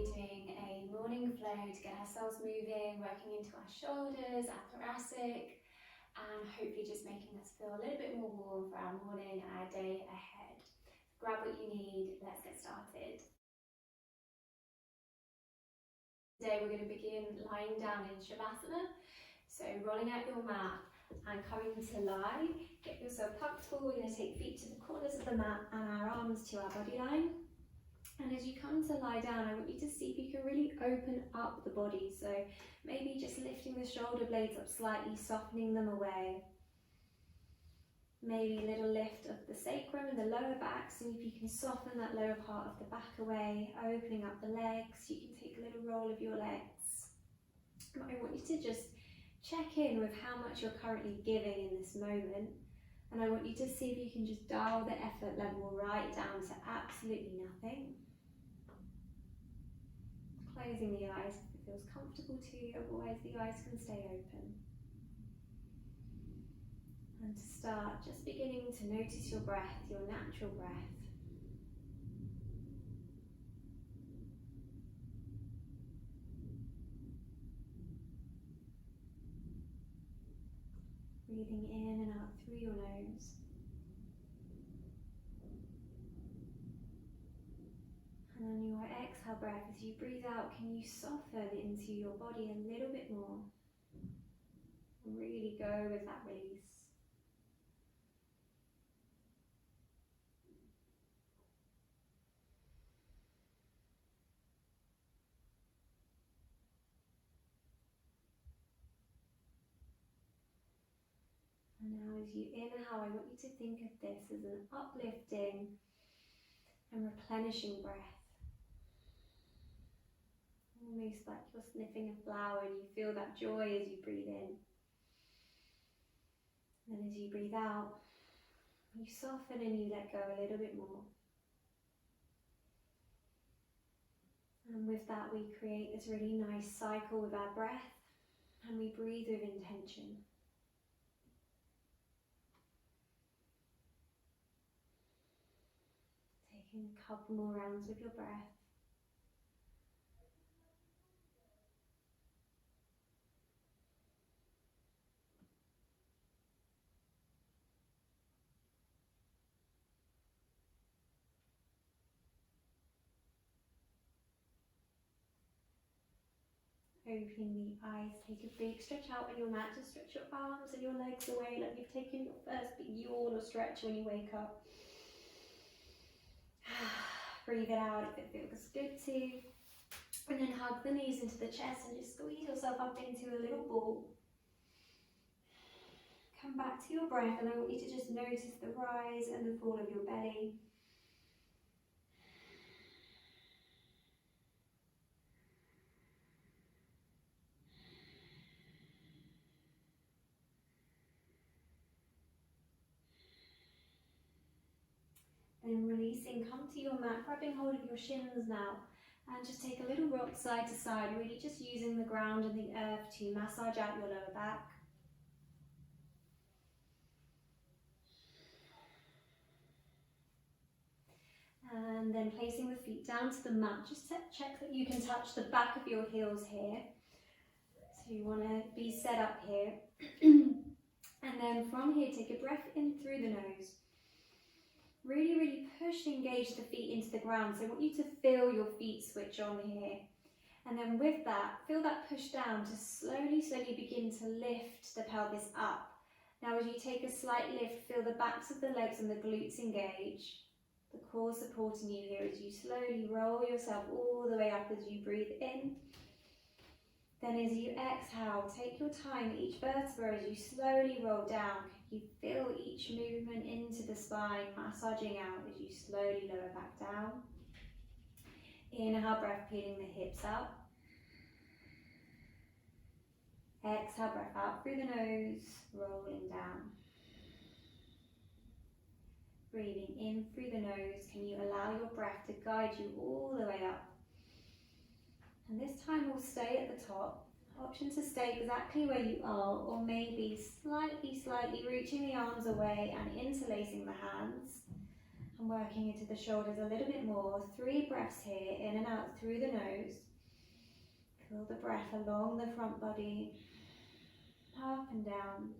be doing a morning flow to get ourselves moving, working into our shoulders, our thoracic, and hopefully just making us feel a little bit more warm for our morning and our day ahead. Grab what you need, let's get started. Today we're going to begin lying down in Shavasana, so rolling out your mat and coming to lie. Get yourself comfortable. We're going to take feet to the corners of the mat and our arms to our body line. And as you come to lie down, I want you to see if you can really open up the body. So maybe just lifting the shoulder blades up slightly, softening them away. Maybe a little lift of the sacrum and the lower back. So if you can soften that lower part of the back away, opening up the legs. You can take a little roll of your legs. But I want you to just check in with how much you're currently giving in this moment. And I want you to see if you can just dial the effort level right down to absolutely nothing. Closing the eyes if it feels comfortable to you, otherwise the eyes can stay open. And to start, just beginning to notice your breath, your natural breath. Breathing in and out through your nose. And on your exhale breath, as you breathe out, can you soften into your body a little bit more? And really go with that release. And now as you inhale, I want you to think of this as an uplifting and replenishing breath. Almost like you're sniffing a flower and you feel that joy as you breathe in. And as you breathe out, you soften and you let go a little bit more. And with that, we create this really nice cycle with our breath, and we breathe with intention. Taking a couple more rounds with your breath. Opening the eyes, take a big stretch out on your mat. Just stretch your arms and your legs away like you've taken your first big yawn or stretch when you wake up. Breathe it out if it feels good to. And then hug the knees into the chest and just squeeze yourself up into a little ball. Come back to your breath, and I want you to just notice the rise and the fall of your belly. Then releasing, come to your mat, grabbing hold of your shins now, and just take a little rock side to side, really just using the ground and the earth to massage out your lower back. And then placing the feet down to the mat, just check that you can touch the back of your heels here. So you want to be set up here. And then from here, take a breath in through the nose. Really, really push and engage the feet into the ground. So I want you to feel your feet switch on here. And then with that, feel that push down to slowly, slowly begin to lift the pelvis up. Now as you take a slight lift, feel the backs of the legs and the glutes engage. The core supporting you here as you slowly roll yourself all the way up as you breathe in. Then as you exhale, take your time, each vertebra as you slowly roll down. You feel each movement into the spine, massaging out as you slowly lower back down. Inhale, breath, peeling the hips up. Exhale, breath out through the nose, rolling down. Breathing in through the nose, can you allow your breath to guide you all the way up? And this time we'll stay at the top. Option to stay exactly where you are, or maybe slightly reaching the arms away and interlacing the hands. And working into the shoulders a little bit more. 3 breaths here, in and out through the nose. Feel the breath along the front body, up and down.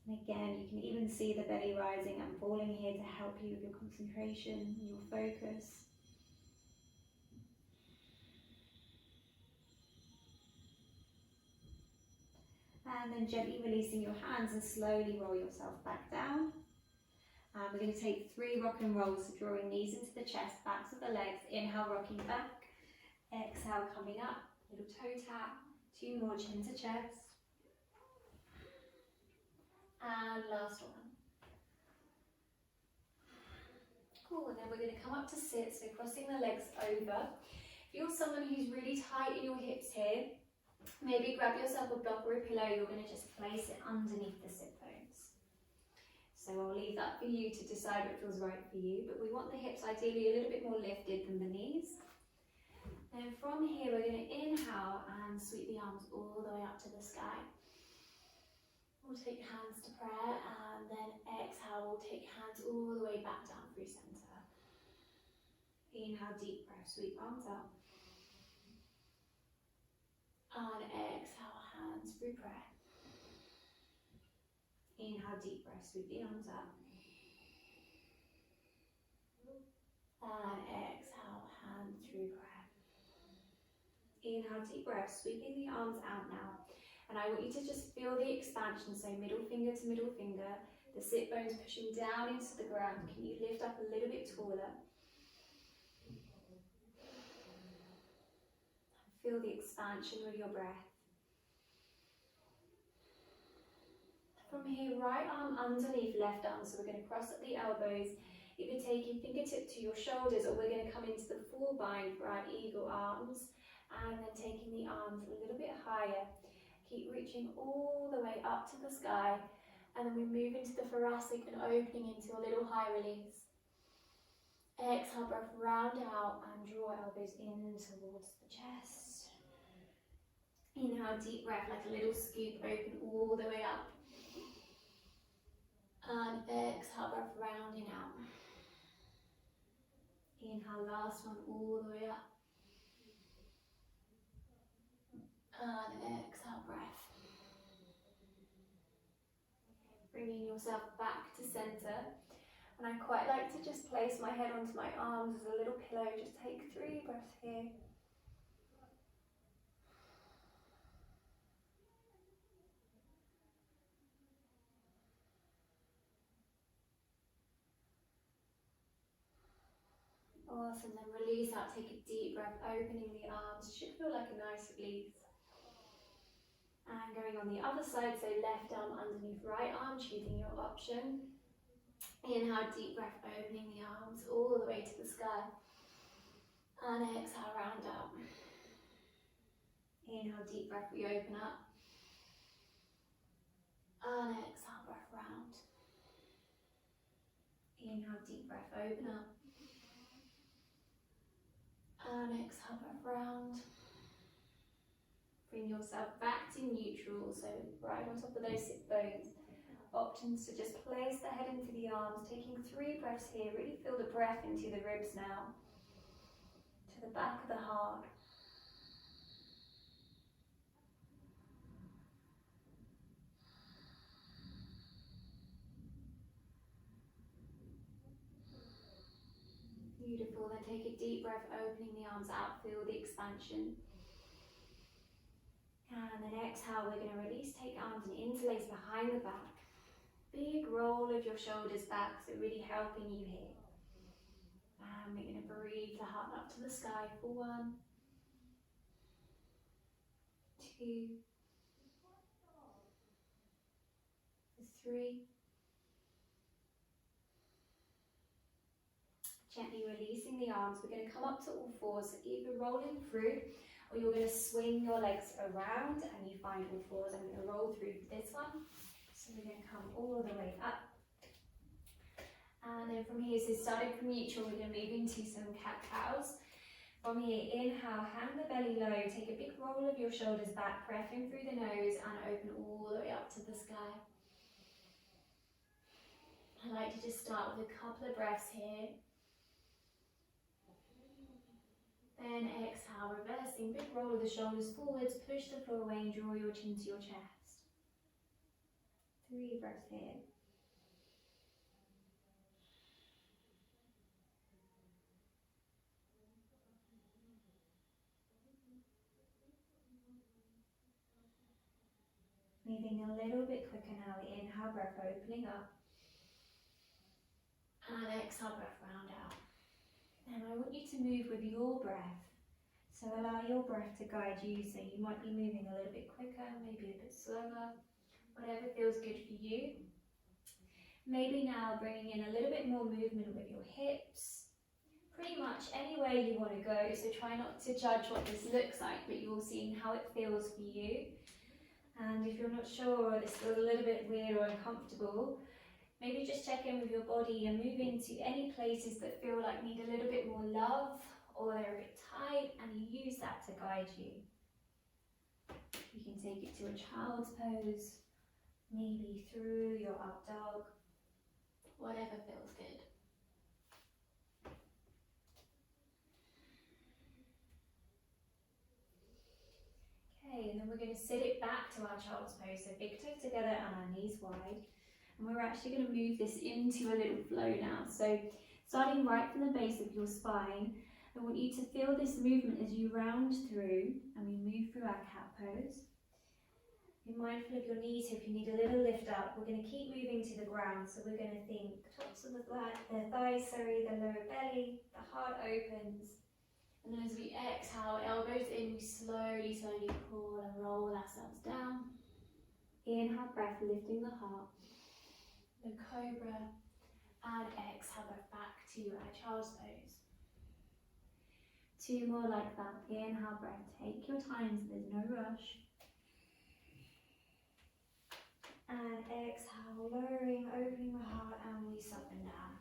And again, you can even see the belly rising and falling here to help you with your concentration, your focus. And then gently releasing your hands and slowly roll yourself back down. And we're going to take 3 rock and rolls, so drawing knees into the chest, backs of the legs. Inhale, rocking back. Exhale, coming up. Little toe tap. 2 more, chin to chest. And last one. Cool, and then we're going to come up to sit, so crossing the legs over. If you're someone who's really tight in your hips here, maybe grab yourself a block or a pillow. You're going to just place it underneath the sit bones. So I'll leave that for you to decide what feels right for you, but we want the hips ideally a little bit more lifted than the knees. Then from here we're going to inhale and sweep the arms all the way up to the sky. We'll take hands to prayer, and then exhale, we'll take hands all the way back down through centre. Inhale, deep breath, sweep arms up. And exhale, hands through prayer. Inhale, deep breath, sweep the arms up. And exhale, hands through prayer. Inhale, deep breath, sweeping the arms out now. And I want you to just feel the expansion, so middle finger to middle finger, the sit bones pushing down into the ground. Can you lift up a little bit taller? Feel the expansion with your breath. From here, right arm underneath left arm, so we're going to cross at the elbows, either taking fingertip to your shoulders, or we're going to come into the full bind for our eagle arms, and then taking the arms a little bit higher. Keep reaching all the way up to the sky, and then we move into the thoracic and opening into a little high release. Exhale, breath round out and draw elbows in towards the chest. Inhale, deep breath like a little scoop, open all the way up. And exhale, breath rounding out. Inhale, last one, all the way up. And exhale, breath. Bringing yourself back to centre. And I quite like to just place my head onto my arms as a little pillow. Just take 3 breaths here. Awesome, then release out, take a deep breath, opening the arms. Should feel like a nice release. And going on the other side, so left arm underneath right arm, choosing your option. Inhale, deep breath, opening the arms all the way to the sky. And exhale, round out. Inhale, deep breath, we open up. And exhale, breath round. Inhale, deep breath, open up. And exhale, breath round. Bring yourself back to neutral, so right on top of those sit bones. Options to just place the head into the arms, taking 3 breaths here. Really feel the breath into the ribs now, to the back of the heart. Beautiful, then take a deep breath, opening the arms out, feel the expansion. And then exhale, we're going to release, take arms and interlace behind the back. Big roll of your shoulders back, so really helping you here. And we're going to breathe the heart up to the sky for 1, 2, 3. Gently releasing the arms, we're going to come up to all 4s, so either rolling through, or you're going to swing your legs around and you find all 4s. I'm going to roll through this one. So we're going to come all the way up. And then from here, so starting from neutral, we're going to move into some cat-cows. From here, inhale, hang the belly low, take a big roll of your shoulders back, breath in through the nose and open all the way up to the sky. And like to just start with a couple of breaths here. Then exhale, reversing, big roll of the shoulders forwards, push the floor away and draw your chin to your chest. 3 breaths here. Moving a little bit quicker now, inhale, breath opening up. And exhale, breath round out. And I want you to move with your breath. So allow your breath to guide you. So you might be moving a little bit quicker, maybe a bit slower, whatever feels good for you. Maybe now bringing in a little bit more movement with your hips. Pretty much any way you want to go. So try not to judge what this looks like, but you're seeing how it feels for you. And if you're not sure, or this feels a little bit weird or uncomfortable, maybe just check in with your body and move into any places that feel like need a little bit more love or they're a bit tight, and you use that to guide you. You can take it to a child's pose, maybe through your up dog, whatever feels good. Okay, and then we're going to sit it back to our child's pose, so big toes together and our knees wide. And we're actually going to move this into a little flow now. So starting right from the base of your spine, I want you to feel this movement as you round through and we move through our cat pose. Be mindful of your knees if you need a little lift up. We're going to keep moving to the ground, so we're going to think tops of the thighs, the lower belly, the heart opens. And then as we exhale, elbows in, we slowly pull and roll ourselves down. Inhale, breath, lifting the heart. The cobra, and exhale, breath back to our child's pose. 2 more like that. Inhale, breath, take your time so there's no rush. And exhale, lowering, opening the heart, and we soften down.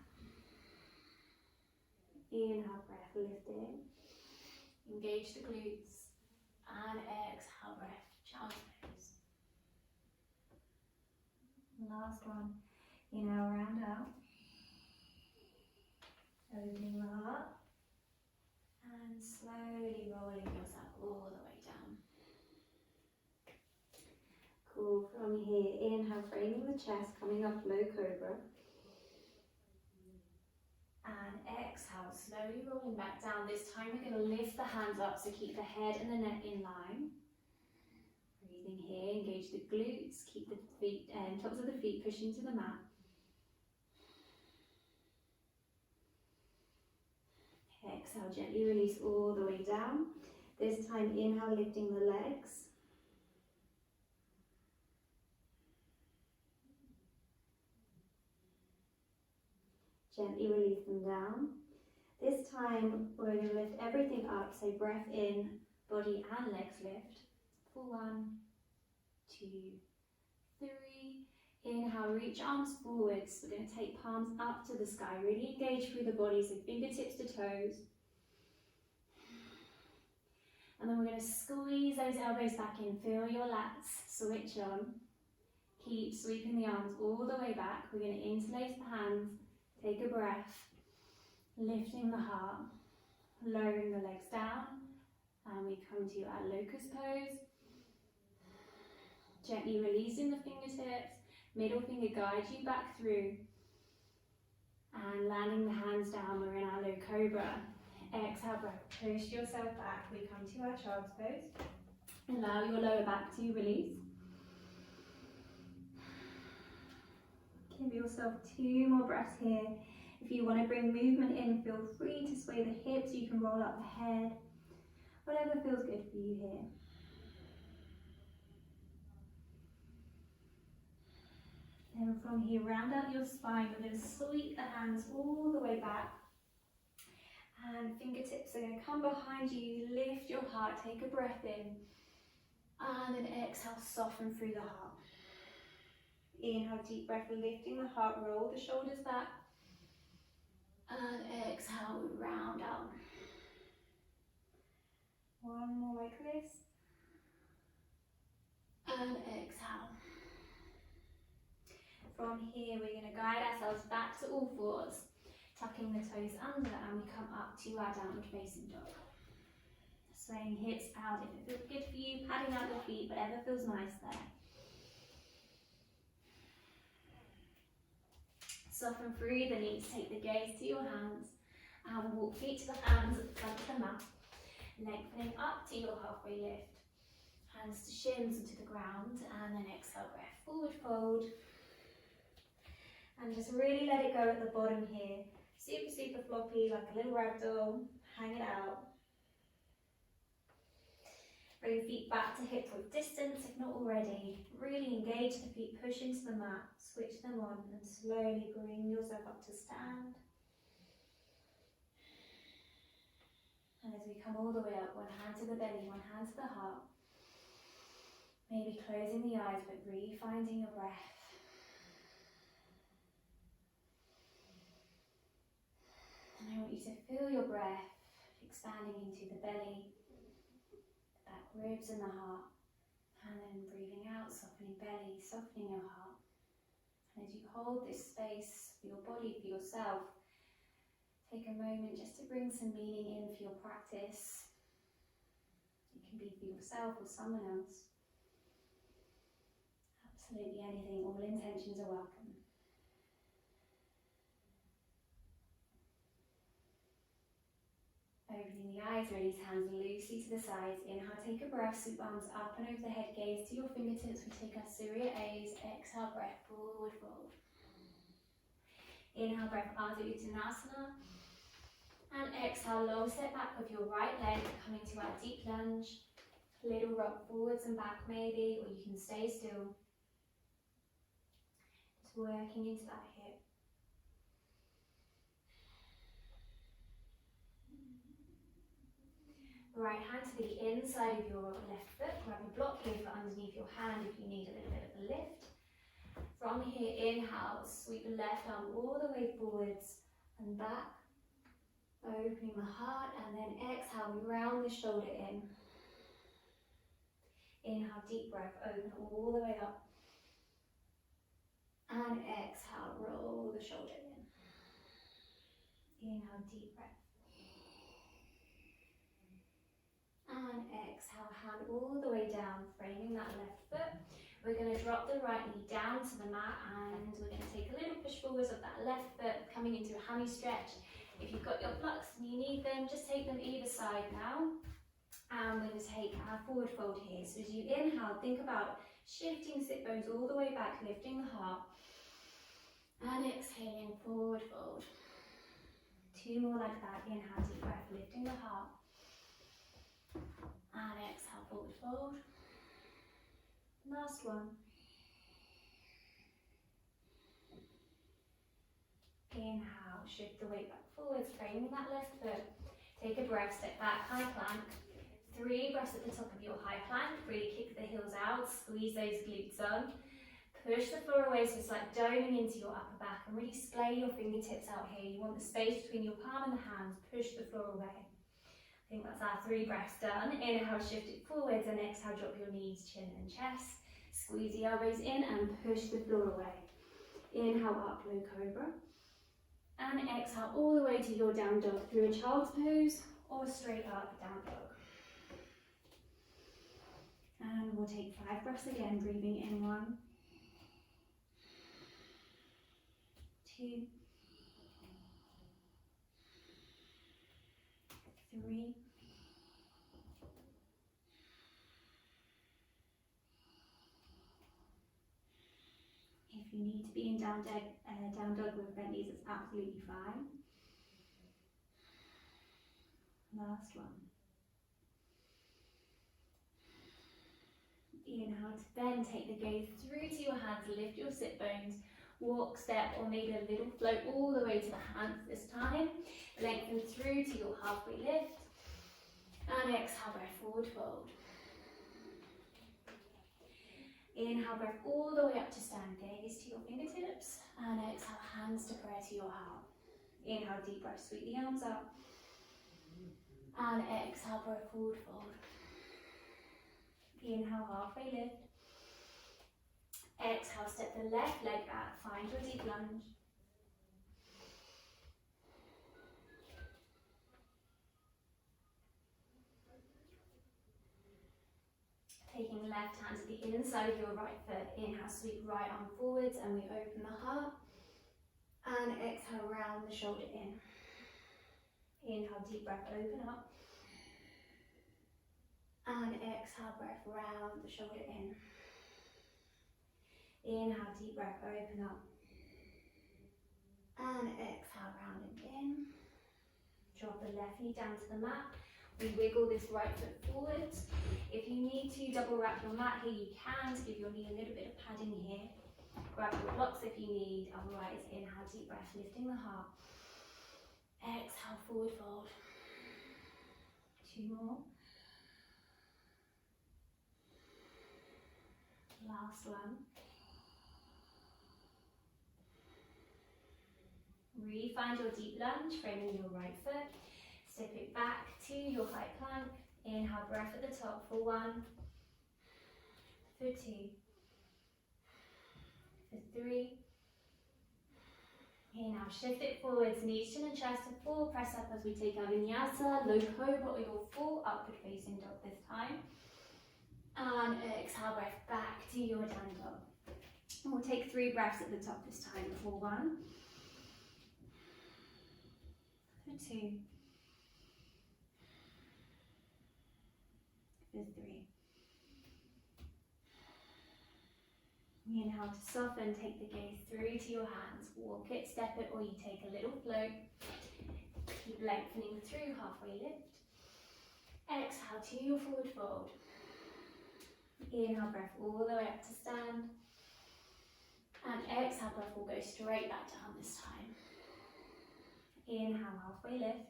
Inhale, breath, lifting. Engage the glutes. And exhale, breath, child's pose. Last one. Inhale, round out. Opening the heart. And slowly rolling yourself all the way down. Cool. From here, inhale, framing the chest, coming up low cobra. And exhale, slowly rolling back down. This time we're going to lift the hands up, so keep the head and the neck in line. Breathing here, engage the glutes, keep the feet and tops of the feet pushing to the mat. Exhale, gently release all the way down. This time, inhale, lifting the legs. Gently release them down. This time, we're going to lift everything up, so breath in, body and legs lift. For 1, 2, 3. Inhale, reach arms forwards. We're going to take palms up to the sky. Really engage through the body, so fingertips to toes. And then we're going to squeeze those elbows back in. Feel your lats switch on. Keep sweeping the arms all the way back. We're going to interlace the hands. Take a breath. Lifting the heart. Lowering the legs down. And we come to our locust pose. Gently releasing the fingertips. Middle finger guides you back through. And landing the hands down, we're in our low cobra. Exhale, breath, push yourself back. We come to our child's pose. Allow your lower back to release. Give yourself 2 more breaths here. If you want to bring movement in, feel free to sway the hips. You can roll up the head. Whatever feels good for you here. And from here, round out your spine. We're going to sweep the hands all the way back. And fingertips are going to come behind you. Lift your heart. Take a breath in. And then exhale, soften through the heart. Inhale, deep breath, lifting the heart. Roll the shoulders back. And exhale, round out. 1 more like this. And exhale. From here, we're going to guide ourselves back back to all fours, tucking the toes under, and we come up to our downward facing dog. Swaying hips out if it feels good for you, padding out your feet, whatever feels nice there. Soften through the knees, take the gaze to your hands, and walk feet to the hands at the front of the mat, lengthening up to your halfway lift. Hands to shins and to the ground, and then exhale, breath, forward fold. And just really let it go at the bottom here. Super, super floppy, like a little ragdoll. Hang it out. Bring feet back to hip width distance, if not already. Really engage the feet, push into the mat, switch them on, and slowly bring yourself up to stand. And as we come all the way up, one hand to the belly, one hand to the heart. Maybe closing the eyes, but really finding your breath. And I want you to feel your breath expanding into the belly, the back ribs and the heart. And then breathing out, softening belly, softening your heart. And as you hold this space for your body, for yourself, take a moment just to bring some meaning in for your practice. It can be for yourself or someone else. Absolutely anything, all intentions are welcome. Opening the eyes, release hands loosely to the sides. Inhale, take a breath, sweep arms up and over the head, gaze to your fingertips. We take our Surya A's. Exhale, breath, forward fold. Inhale, breath, Ardha Uttanasana. And exhale, long step back with your right leg, coming to our deep lunge. Little rock forwards and back maybe, or you can stay still. Just working into that hip. Right hand to the inside of your left foot. Grab a block here for underneath your hand if you need a little bit of a lift. From here, inhale, sweep the left arm all the way forwards and back. Opening the heart, and then exhale, we round the shoulder in. Inhale, deep breath, open all the way up. And exhale, roll the shoulder in. Inhale, deep breath. And exhale, hand all the way down, framing that left foot. We're going to drop the right knee down to the mat, and we're going to take a little push forwards of that left foot, coming into a hammy stretch. If you've got your blocks and you need them, just take them either side now. And we're going to take our forward fold here. So as you inhale, think about shifting sit bones all the way back, lifting the heart. And exhaling, forward fold. Two more like that. Inhale, deep breath, lifting the heart. And exhale, forward fold. Last one. Inhale, shift the weight back forwards, framing that left foot. Take a breath, step back, high plank. 3 breaths at the top of your high plank. Really kick the heels out, squeeze those glutes on. Push the floor away, so it's like doming into your upper back, and really splay your fingertips out here. You want the space between your palm and the hands. Push the floor away. I think that's our 3 breaths done. Inhale, shift it forwards, and exhale, drop your knees, chin and chest. Squeeze the elbows in and push the floor away. Inhale, up, low cobra. And exhale all the way to your down dog through a child's pose or straight up, down dog. And we'll take 5 breaths again, breathing in 1, 2, 3, 'If you need to be in down dog with bent knees, it's absolutely fine. Last one. Inhale to bend, take the gaze through to your hands, lift your sit bones, walk, step, or maybe a little float all the way to the hands this time. Lengthen through to your halfway lift. And exhale, breath, forward fold. Inhale, breath all the way up to stand, gaze to your fingertips. And exhale, hands to prayer to your heart. Inhale, deep breath, sweep the arms up. And exhale, breath, forward fold. Inhale, halfway lift. Exhale, step the left leg back, find your deep lunge. left hand to the inside of your right foot. Inhale, sweep right arm forwards and we open the heart. And exhale, round the shoulder in. Inhale, deep breath, open up. And exhale, breath, round the shoulder in. Inhale, deep breath, open up. And exhale, round and in. Drop the left knee down to the mat. We wiggle this right foot forwards. If you need to double wrap your mat here, you can to give your knee a little bit of padding here. Grab your blocks if you need, otherwise inhale, deep breath, lifting the heart. Exhale, forward fold. 2 more. Last one. Re-find your deep lunge, framing your right foot. Step it back to your high plank. Inhale, breath at the top for 1, for 2, for 3. Inhale, shift it forwards, knees, chin and chest to 4. Press up as we take our vinyasa, low cobra or your full upward facing dog this time. And exhale, breath back to your down dog. And we'll take 3 breaths at the top this time for 1, for 2, for 3. Inhale to soften, take the gaze through to your hands. Walk it, step it, or you take a little float. Keep lengthening through, halfway lift. Exhale to your forward fold. Inhale, breath all the way up to stand. And exhale, breath will go straight back down this time. Inhale, halfway lift.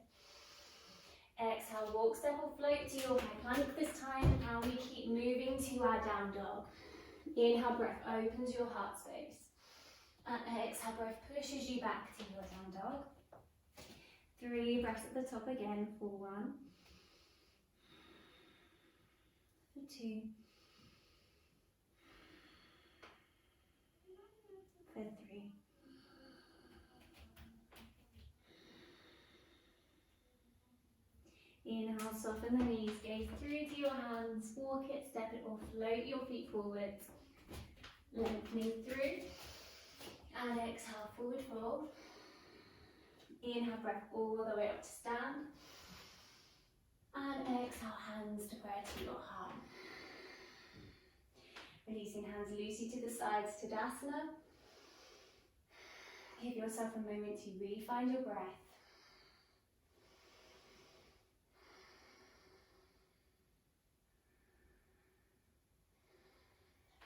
Exhale, walk, step or float to your high plank this time. And we keep moving to our down dog. Inhale, breath opens your heart space. And exhale, breath pushes you back to your down dog. 3 breaths at the top again for 1, for 2, for 3. Inhale, soften the knees, gaze through to your hands, walk it, step it or float your feet forwards. Lengthening through. And exhale, forward fold. Inhale, breath all the way up to stand. And exhale, hands to prayer to your heart. Releasing hands loosely to the sides, Tadasana. Give yourself a moment to re-find your breath.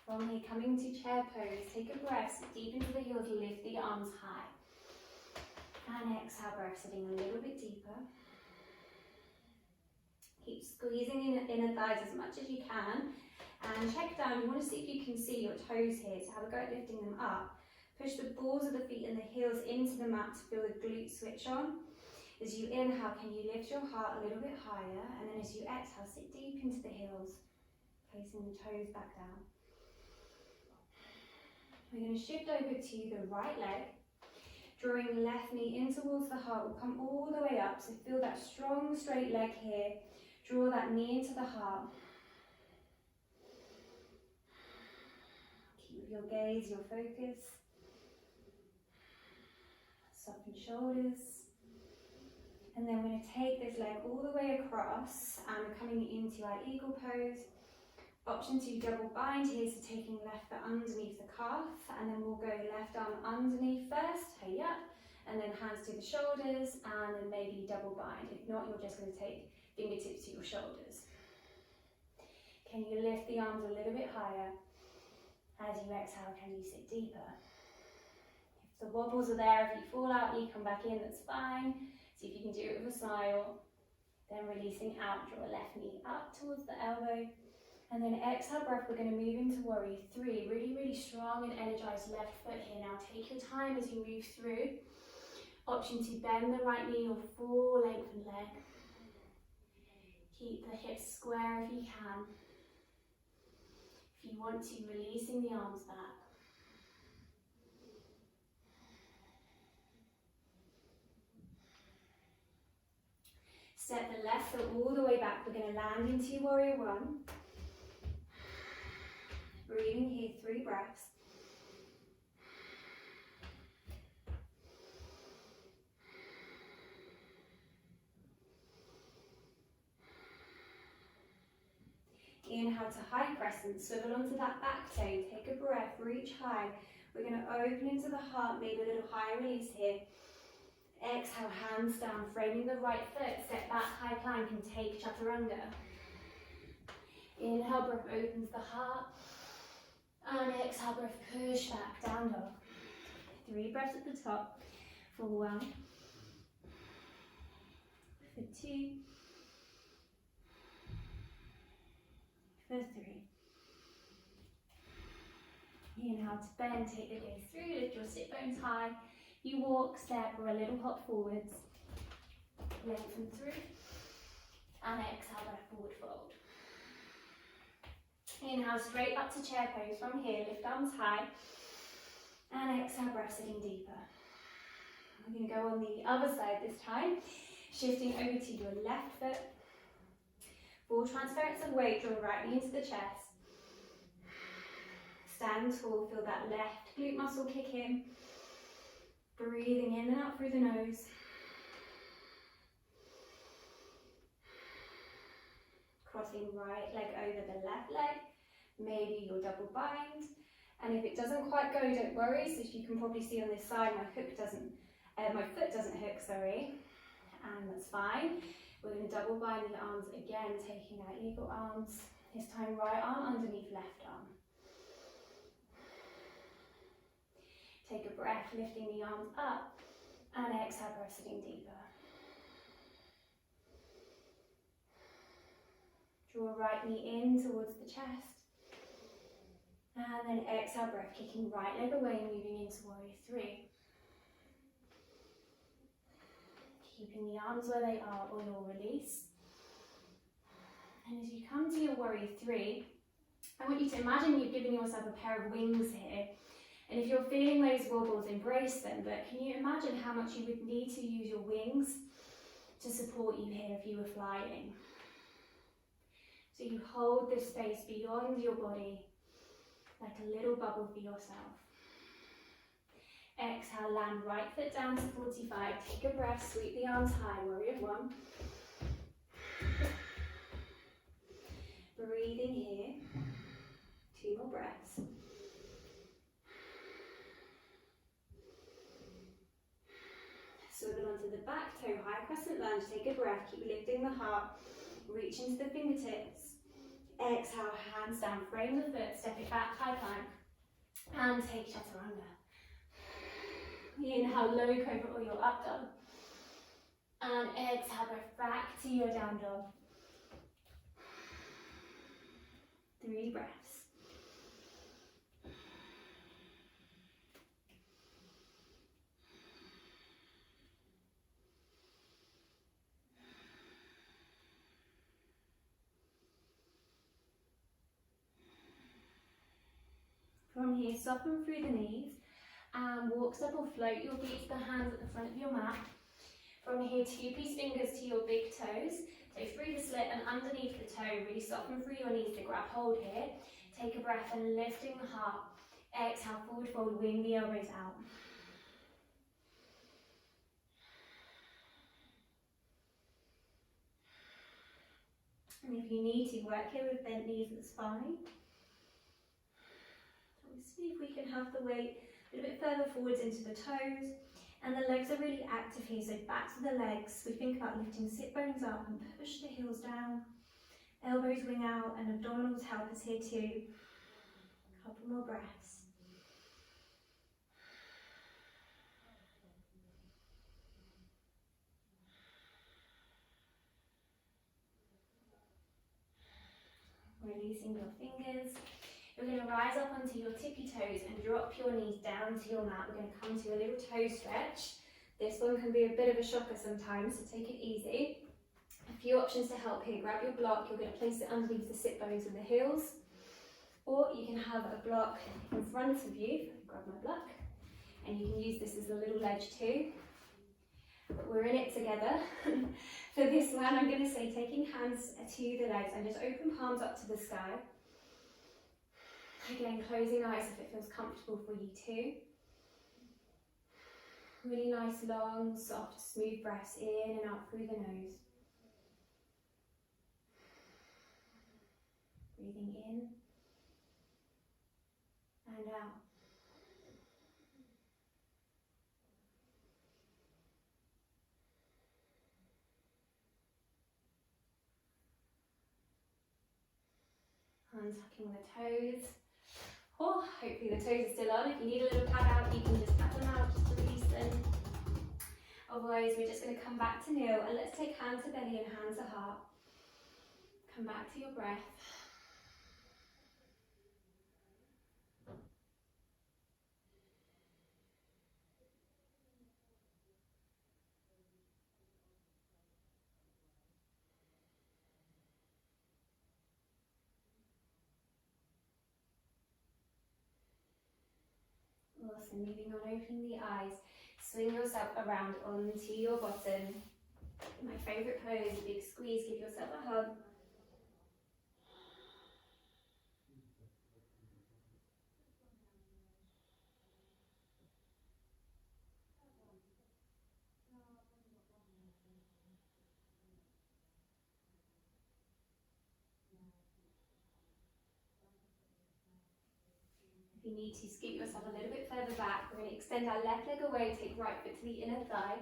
From here, coming to chair pose, take a breath, sit deep into the heels, lift the arms high. And exhale, breath, sitting a little bit deeper. Keep squeezing in the inner thighs as much as you can. And check down, you want to see if you can see your toes here, so have a go at lifting them up. Push the balls of the feet and the heels into the mat to feel the glute switch on. As you inhale, can you lift your heart a little bit higher? And then as you exhale, sit deep into the heels, placing the toes back down. We're going to shift over to the right leg, drawing the left knee in towards the heart. We'll come all the way up, so feel that strong straight leg here. Draw that knee into the heart. Keep your gaze, your focus. Soften shoulders. And then we're going to take this leg all the way across, and we're coming into our eagle pose. Option to double bind here, so taking left foot underneath the calf, and then we'll go left arm underneath first, hiya, and then hands to the shoulders, and then maybe double bind. If not, you're just going to take fingertips to your shoulders. Can you lift the arms a little bit higher? As you exhale, can you sit deeper? If the wobbles are there, if you fall out and you come back in, that's fine. See if you can do it with a smile. Then releasing out, draw left knee up towards the elbow. And then exhale breath, we're going to move into warrior 3. Really, really strong and energized left foot here. Now take your time as you move through. Option to bend the right knee or full lengthened leg. Keep the hips square if you can. If you want to, releasing the arms back. Step the left foot all the way back. We're going to land into warrior 1. breathing here, 3 breaths. Inhale to high crescent, swivel onto that back toe, take a breath, reach high. We're going to open into the heart, maybe a little high release here. Exhale, hands down, framing the right foot, step back, high plank and take chaturanga. Inhale, breath opens the heart. And exhale, breath, push back, down dog. 3 breaths at the top for 1, for 2, for 3. Inhale to bend, take the gaze through, lift your sit bones high. You walk, step, or a little hop forwards. Lengthen through. And exhale, breath, forward fold. Inhale, straight up to chair pose. From here, lift arms high. And exhale, breath, sitting deeper. We're going to go on the other side this time. Shifting over to your left foot. Full transference of weight, draw right knee into the chest. Stand tall, feel that left glute muscle kick in. Breathing in and out through the nose. Crossing right leg over the left leg. Maybe you'll double bind. And if it doesn't quite go, don't worry. So if you can probably see on this side, my foot doesn't hook, sorry. And that's fine. We're going to double bind the arms again, taking out eagle arms. This time right arm underneath left arm. Take a breath, lifting the arms up, and exhale, breath sitting deeper. Draw right knee in towards the chest, and then exhale, breath, kicking right leg away, moving into warrior 3. Keeping the arms where they are or you'll release. And as you come to your warrior 3, I want you to imagine you've given yourself a pair of wings here. And if you're feeling those wobbles, embrace them. But can you imagine how much you would need to use your wings to support you here if you were flying? So you hold this space beyond your body, like a little bubble for yourself. Exhale, land right foot down to 45. Take a breath, sweep the arms high, warrior 1. Breathing here. 2 more breaths. Swivel onto the back toe, high crescent lunge, take a breath, keep lifting the heart, reach into the fingertips. Exhale, hands down, frame the foot, step it back, high plank, and take chaturanga. Inhale, low cobra or your up dog. And exhale, breath back to your down dog. 3 breaths. From here, soften through the knees and walk, step or float your feet to the hands at the front of your mat. From here, 2-piece fingers to your big toes. So through the slit and underneath the toe, really soften through your knees to grab hold here. Take a breath and lifting the heart. Exhale, forward fold, wing the elbows out. And if you need to, work here with bent knees, that's fine. See if we can have the weight a little bit further forwards into the toes, and the legs are really active here, so back to the legs. We think about lifting the sit bones up and push the heels down, elbows wing out, and abdominals help us here too. A couple more breaths. Releasing your fingers. We're going to rise up onto your tippy toes and drop your knees down to your mat. We're going to come to a little toe stretch. This one can be a bit of a shocker sometimes, so take it easy. A few options to help here. Grab your block. You're going to place it underneath the sit bones and the heels. Or you can have a block in front of you. Grab my block. And you can use this as a little ledge too. But we're in it together. For this one, I'm going to say taking hands to the legs and just open palms up to the sky. Again, closing eyes if it feels comfortable for you too. Really nice, long, soft, smooth breaths in and out through the nose. Breathing in and out. Untucking the toes. Oh, hopefully the toes are still on. If you need a little pat out, you can just pat them out just to release them. Otherwise, we're just going to come back to kneel, and let's take hand to belly and hand to heart. Come back to your breath. Awesome, moving on, opening the eyes. Swing yourself around onto your bottom. My favourite pose, a big squeeze, give yourself a hug. If you need to, scoot yourself a little bit further back. We're going to extend our left leg away, take right foot to the inner thigh,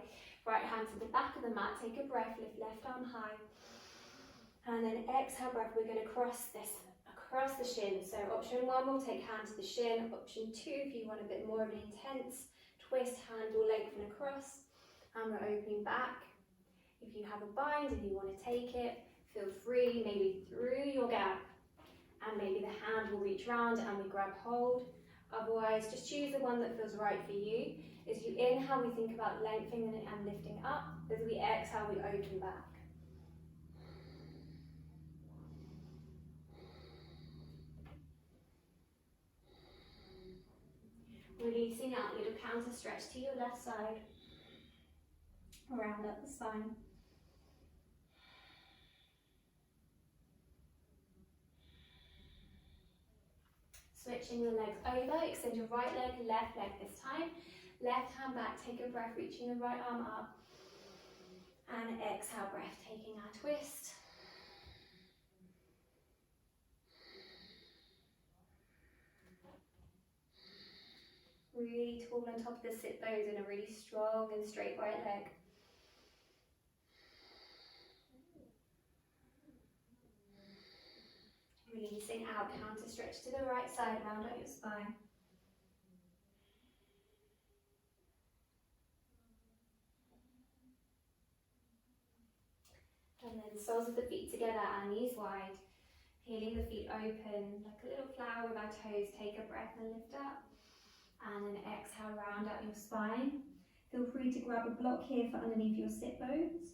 right hand to the back of the mat, take a breath, lift left arm high. And then exhale breath, we're going to cross this across the shin. So option 1, we'll take hand to the shin. Option 2, if you want a bit more of an intense twist, hand will lengthen across. And we're opening back. If you have a bind and you want to take it, feel free, maybe through your gap. And maybe the hand will reach round and we grab hold. Otherwise, just choose the one that feels right for you. As you inhale, we think about lengthening and lifting up. As we exhale, we open back. Releasing out, little counter stretch to your left side. Round up the spine. Switching the legs over, extend your right leg, left leg this time. Left hand back, take a breath, reaching the right arm up. And exhale, breath, taking our twist. Really tall on top of the sit bones and a really strong and straight right leg. Releasing out, counter stretch to the right side, round out your spine. And then soles of the feet together and knees wide. Feeling the feet open like a little flower with our toes. Take a breath and lift up. And then exhale, round out your spine. Feel free to grab a block here for underneath your sit bones.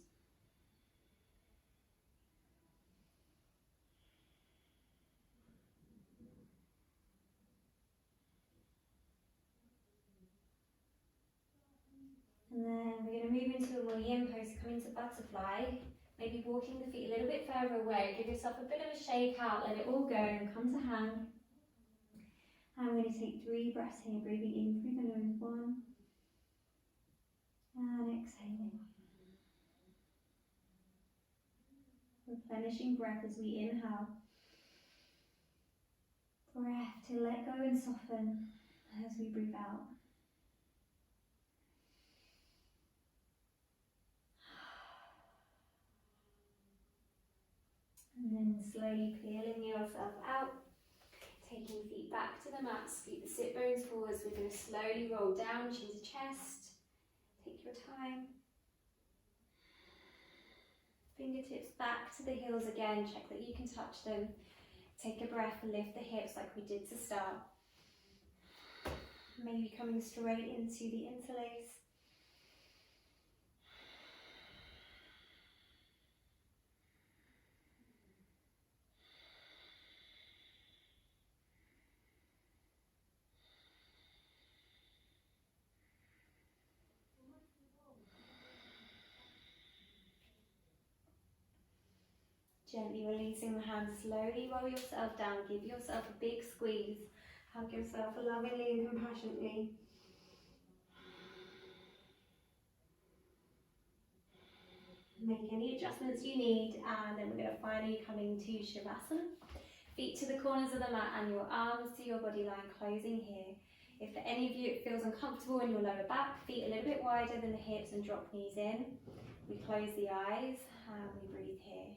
And then we're going to move into a more yin pose, come into butterfly. Maybe walking the feet a little bit further away. Give yourself a bit of a shake out, let it all go, and come to hand. And we're going to take 3 breaths here, breathing in through the nose, 1. And exhaling. Replenishing breath as we inhale. Breath to let go and soften as we breathe out. And then slowly peeling yourself out, taking feet back to the mat, scoot the sit bones forwards. We're going to slowly roll down, chin to chest. Take your time. Fingertips back to the heels again, check that you can touch them. Take a breath and lift the hips like we did to start. Maybe coming straight into the interlace. Gently releasing the hands, slowly roll yourself down, give yourself a big squeeze, hug yourself lovingly and compassionately. Make any adjustments you need, and then we're going to finally come into Shavasana. Feet to the corners of the mat and your arms to your body line, closing here. If for any of you it feels uncomfortable in your lower back, feet a little bit wider than the hips and drop knees in. We close the eyes and we breathe here.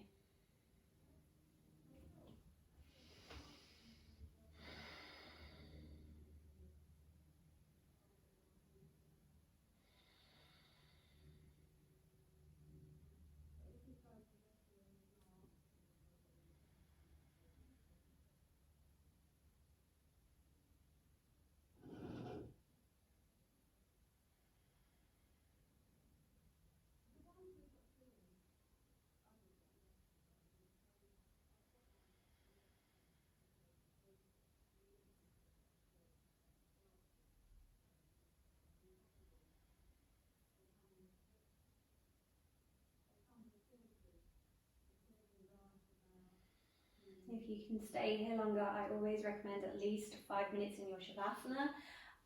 If you can stay here longer, I always recommend at least 5 minutes in your Shavasana.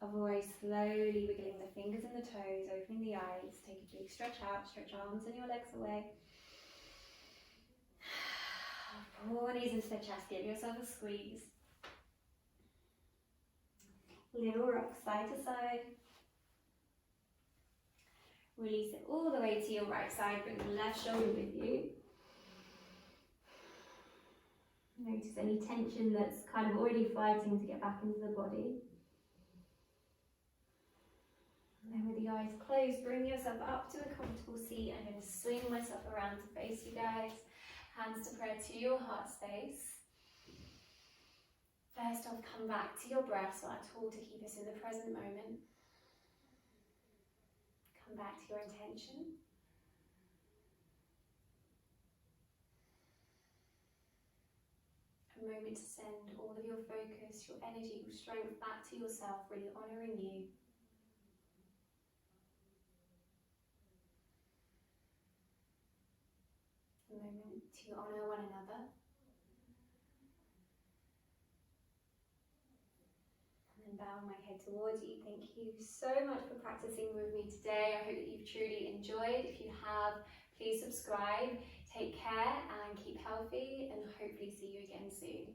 Avoid slowly wiggling the fingers and the toes, opening the eyes. Take a big stretch out, stretch arms and your legs away. Pull knees into the chest, give yourself a squeeze. Little rock side to side. Release it all the way to your right side, bring the left shoulder with you. Notice any tension that's kind of already fighting to get back into the body. And then with the eyes closed, bring yourself up to a comfortable seat. I'm going to swing myself around to face you guys. Hands to prayer to your heart space. First off, come back to your breath, so that tool to keep us in the present moment. Come back to your intention. A moment to send all of your focus, your energy, your strength back to yourself, really honouring you. A moment to honour one another. And then bow my head towards you. Thank you so much for practicing with me today. I hope that you've truly enjoyed. If you have, please subscribe. Take care and keep healthy, and hopefully see you again soon.